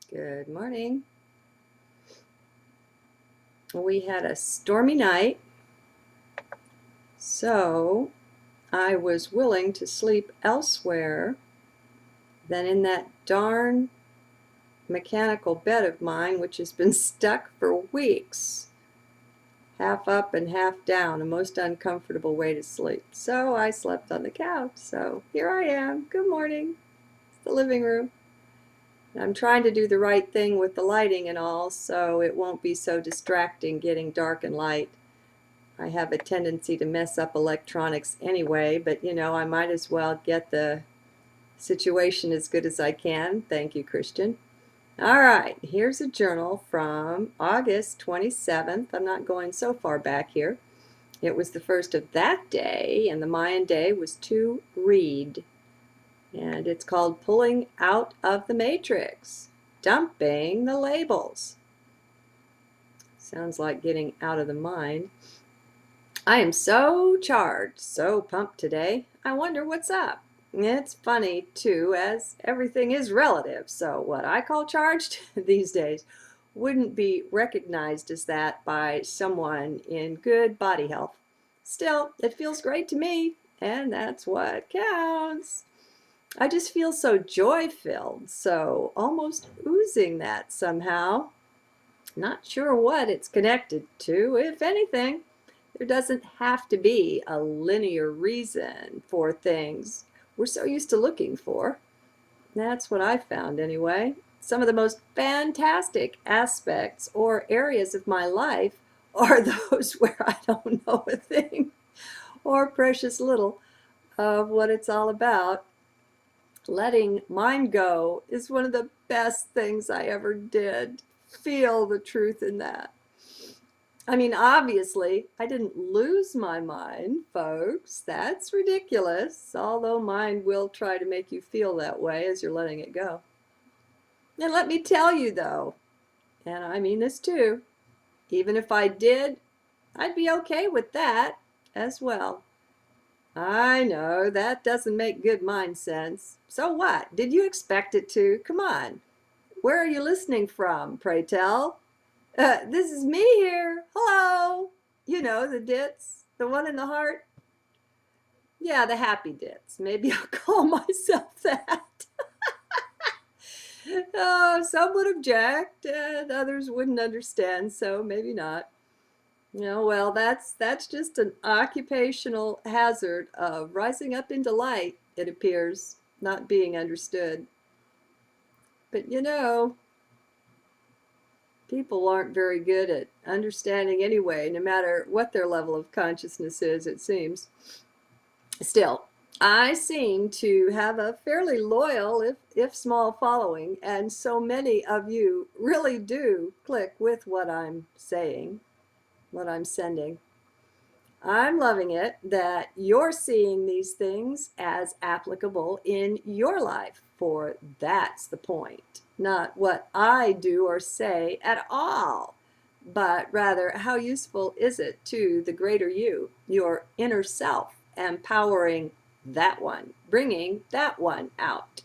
Good morning. We had a stormy night, so I was willing to sleep elsewhere than in that darn mechanical bed of mine, which has been stuck for weeks. Half up and half down, a most uncomfortable way to sleep. So I slept on the couch. So here I am. Good morning. It's the living room. I'm trying to do the right thing with the lighting and all, so it won't be so distracting getting dark and light. I have a tendency to mess up electronics anyway, but I might as well get the situation as good as I can. Thank you, Christian. All right, here's a journal from August 27th. I'm not going so far back here. It was the first of that day, and the Mayan day was to read. And it's called Pulling Out of the Matrix, Dumping the Labels. Sounds like getting out of the mind. I am so charged, so pumped today. I wonder what's up. It's funny, too, as everything is relative. So what I call charged these days wouldn't be recognized as that by someone in good body health. Still, it feels great to me, and that's what counts. I just feel so joy-filled, so almost oozing that somehow. Not sure what it's connected to, if anything. There doesn't have to be a linear reason for things we're so used to looking for. That's what I found anyway. Some of the most fantastic aspects or areas of my life are those where I don't know a thing or precious little of what it's all about. Letting mine go is one of the best things I ever did. Feel the truth in that. I mean, obviously, I didn't lose my mind, folks. That's ridiculous, although mind will try to make you feel that way as you're letting it go. And let me tell you, though, and I mean this too, even if I did, I'd be okay with that as well. I know that doesn't make good mind sense. So what? Did you expect it to? Come on. Where are you listening from, pray tell? This is me here. Hello. You know, the dits, the one in the heart. Yeah, the happy dits. Maybe I'll call myself that. Some would object, and others wouldn't understand, so maybe not. Well, that's just an occupational hazard of rising up into light, it appears, not being understood. But people aren't very good at understanding anyway, no matter what their level of consciousness is, it seems. Still, I seem to have a fairly loyal, if small, following, and so many of you really do click with what I'm saying, what I'm sending. I'm loving it that you're seeing these things as applicable in your life, for that's the point. Not what I do or say at all, but rather how useful is it to the greater you, your inner self, empowering that one, bringing that one out,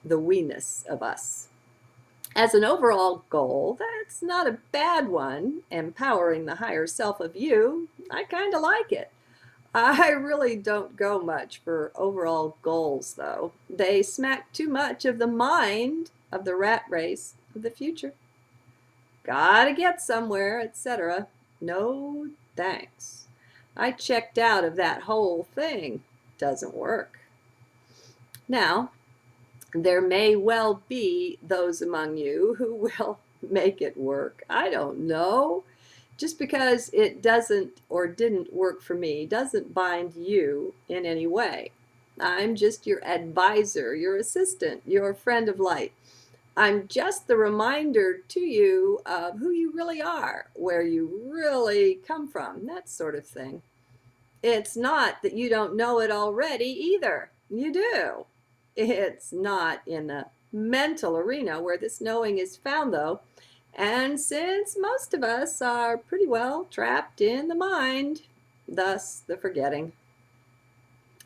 the we-ness of us. As an overall goal, that's not a bad one, empowering the higher self of you. I kind of like it. I really don't go much for overall goals, though. They smack too much of the mind of the rat race of the future. Gotta get somewhere, etc. No thanks. I checked out of that whole thing. Doesn't work. Now, there may well be those among you who will make it work. I don't know. Just because it doesn't or didn't work for me doesn't bind you in any way. I'm just your advisor, your assistant, your friend of light. I'm just the reminder to you of who you really are, where you really come from, that sort of thing. It's not that you don't know it already either. You do. It's not in the mental arena where this knowing is found, though. And since most of us are pretty well trapped in the mind, thus the forgetting.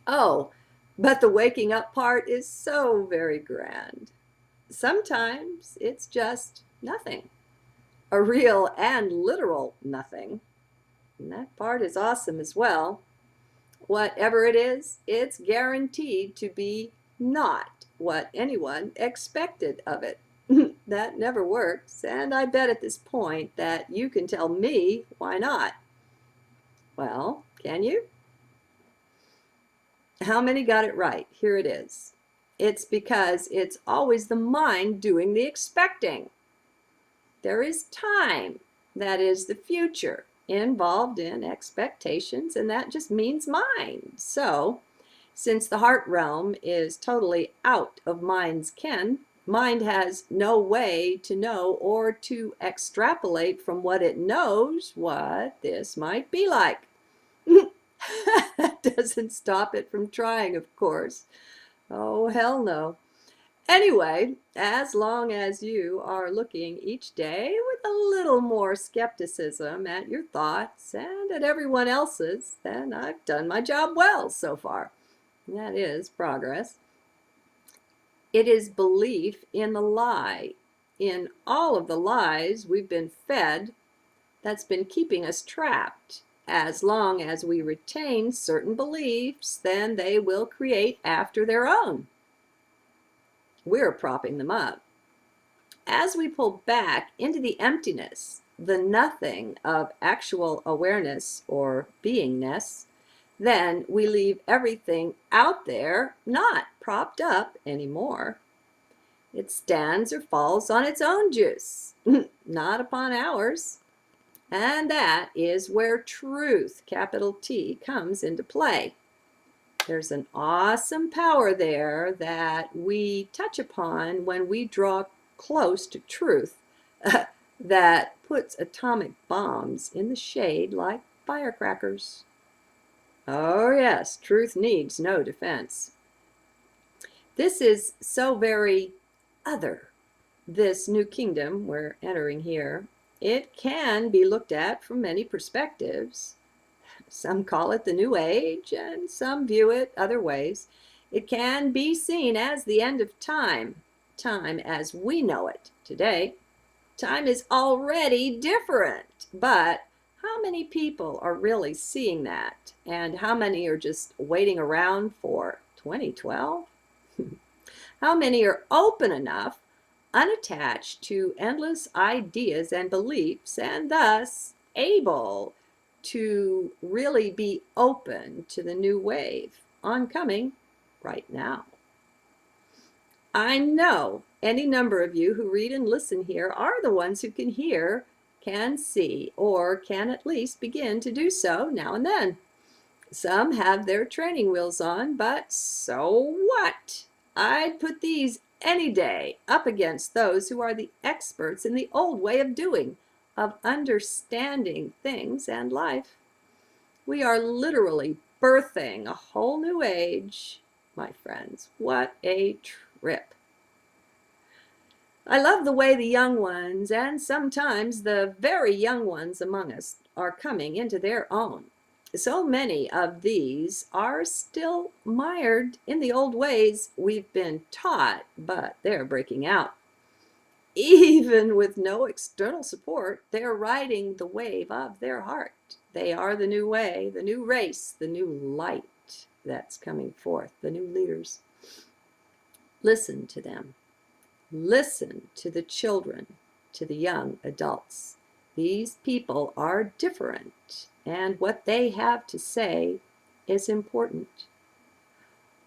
Oh, but the waking up part is so very grand. Sometimes it's just nothing, a real and literal nothing. And that part is awesome as well. Whatever it is, it's guaranteed to be not what anyone expected of it. That never works, and I bet at this point that you can tell me why not. Well, can you? How many got it right? Here it is. It's because it's always the mind doing the expecting. There is time, that is the future, involved in expectations, and that just means mind. So, since the heart realm is totally out of mind's ken, mind has no way to know or to extrapolate from what it knows what this might be like. That doesn't stop it from trying, of course. Oh, hell no. Anyway, as long as you are looking each day with a little more skepticism at your thoughts and at everyone else's, then I've done my job well so far. That is progress. It is belief in the lie, in all of the lies we've been fed, that's been keeping us trapped. As long as we retain certain beliefs, then they will create after their own. We're propping them up. As we pull back into the emptiness, the nothing of actual awareness or beingness, then we leave everything out there not propped up anymore. It stands or falls on its own juice, not upon ours. And that is where truth, capital T, comes into play. There's an awesome power there that we touch upon when we draw close to truth that puts atomic bombs in the shade like firecrackers. Oh yes, truth needs no defense. This is so very other, this new kingdom we're entering here. It can be looked at from many perspectives. Some call it the New Age, and some view it other ways. It can be seen as the end of time, time as we know it today. Time is already different, but how many people are really seeing that? And how many are just waiting around for 2012? How many are open enough, unattached to endless ideas and beliefs, and thus able to really be open to the new wave oncoming right now? I know any number of you who read and listen here are the ones who can hear, can see, or can at least begin to do so now and then. Some have their training wheels on, but so what? I'd put these any day up against those who are the experts in the old way of doing, of understanding things and life. We are literally birthing a whole new age, my friends. What a trip. I love the way the young ones, and sometimes the very young ones among us, are coming into their own. So many of these are still mired in the old ways we've been taught, but they're breaking out. Even with no external support, they're riding the wave of their heart. They are the new way, the new race, the new light that's coming forth, the new leaders. Listen to them. Listen to the children, to the young adults. These people are different, and what they have to say is important.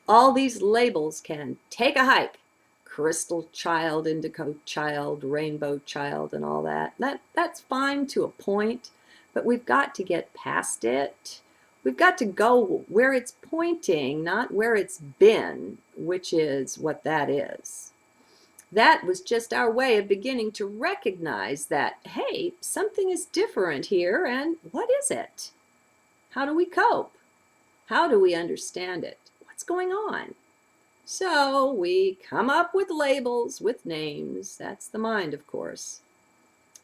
All these labels can take a hike. Crystal child, indigo child, rainbow child, and all that. That's fine to a point, but we've got to get past it. We've got to go where it's pointing, not where it's been, which is what that is. That was just our way of beginning to recognize that, hey, something is different here, and what is it? How do we cope? How do we understand it? What's going on? So we come up with labels, with names. That's the mind, of course.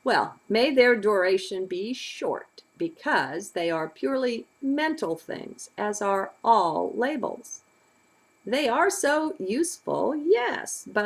Well, may their duration be short, because they are purely mental things, as are all labels. They are so useful, yes, but